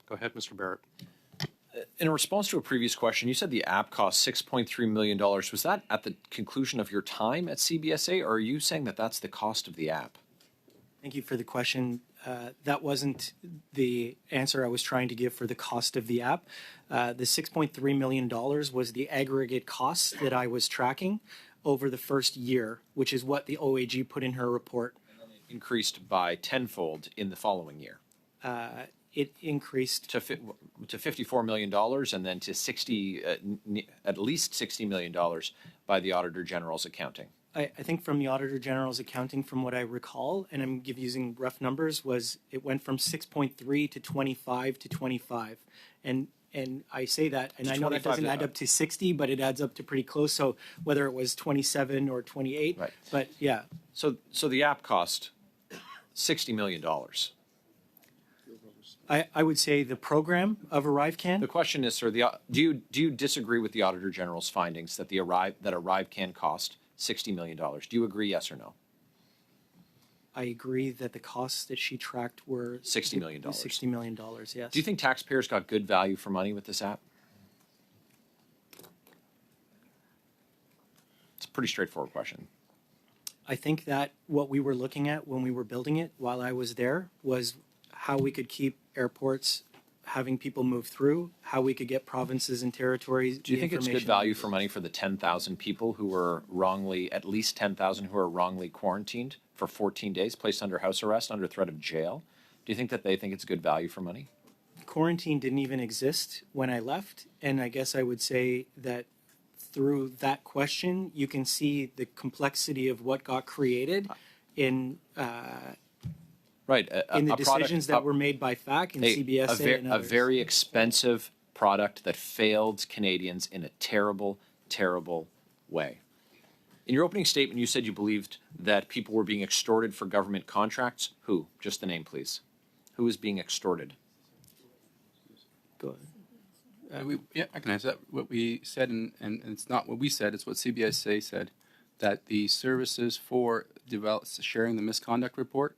Go ahead, Mr. Barrett. In response to a previous question, you said the app cost $6.3 million. Was that at the conclusion of your time at CBSA, or are you saying that that's the cost of the app? Thank you for the question. That wasn't the answer I was trying to give for the cost of the app. The $6.3 million was the aggregate costs that I was tracking over the first year, which is what the OAG put in her report. Increased by tenfold in the following year. It increased to $54 million and then to at least $60 million by the Auditor General's accounting. I think from the Auditor General's accounting, from what I recall, and I'm using rough numbers, was it went from 6.3 to 25 to 25. And I say that, and I know that doesn't add up to 60, but it adds up to pretty close. So whether it was 27 or 28, right. But yeah. So the app cost $60 million. I would say the program of ArriveCan. The question is, sir, do you disagree with the Auditor General's findings that ArriveCan cost $60 million? Do you agree, yes or no? I agree that the costs that she tracked were $60 million. $60 million, yes. Do you think taxpayers got good value for money with this app? It's a pretty straightforward question. I think that what we were looking at when we were building it while I was there was how we could keep airports having people move through, how we could get provinces and territories. Do you think it's good value for money for the 10,000 people who were at least 10,000 who were wrongly quarantined for 14 days, placed under house arrest under threat of jail? Do you think that they think it's good value for money? Quarantine didn't even exist when I left, and I guess I would say that through that question, you can see the complexity of what got created in in the decisions that were made by FAC and CBSA and others. A very expensive product that failed Canadians in a terrible, terrible way. In your opening statement, you said you believed that people were being extorted for government contracts. Who? Just the name, please. Who is being extorted? Go ahead. I can answer that. What we said, and it's not what we said, it's what CBSA said, that the services for sharing the misconduct report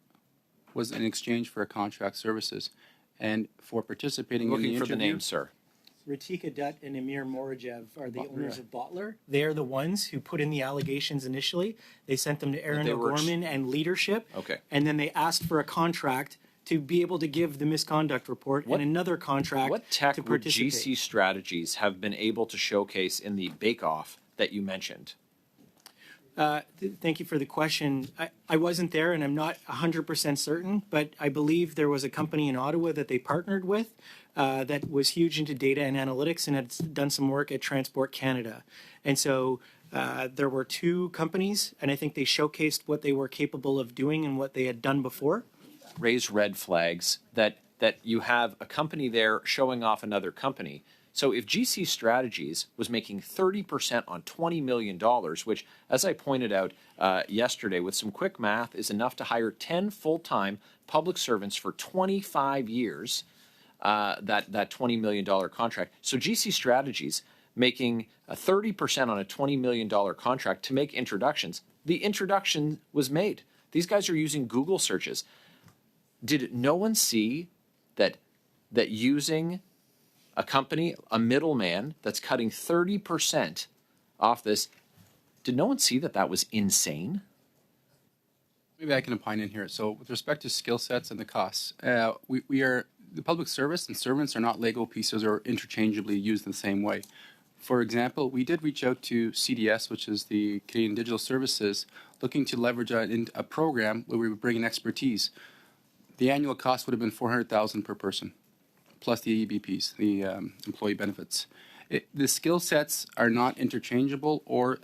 was in exchange for contract services. And for participating in the interview... Looking for the name, sir. Ratika Dutt and Amir Morajev are the owners of Bottler. They're the ones who put in the allegations initially. They sent them to Aaron O'Gorman and leadership. Okay. And then they asked for a contract to be able to give the misconduct report and another contract what tech to would participate. GC Strategies have been able to showcase in the bake-off that you mentioned? Thank you for the question. I wasn't there and I'm not 100% certain, but I believe there was a company in Ottawa that they partnered with that was huge into data and analytics and had done some work at Transport Canada. And so there were two companies, and I think they showcased what they were capable of doing and what they had done before. Raise red flags that you have a company there showing off another company. So if GC Strategies was making 30% on $20 million, which, as I pointed out yesterday, with some quick math, is enough to hire 10 full-time public servants for 25 years, that $20 million contract. So GC Strategies making 30% on a $20 million contract to make introductions. The introduction was made. These guys are using Google searches. Did no one see that using a company, a middleman that's cutting 30% off this, did no one see that was insane? Maybe I can opine in here. So with respect to skill sets and the costs, we are the public service and servants are not Lego pieces or interchangeably used in the same way. For example, we did reach out to CDS, which is the Canadian Digital Services, looking to leverage a program where we would bring in expertise. The annual cost would have been $400,000 per person, plus the EBPs, the employee benefits. The skill sets are not interchangeable or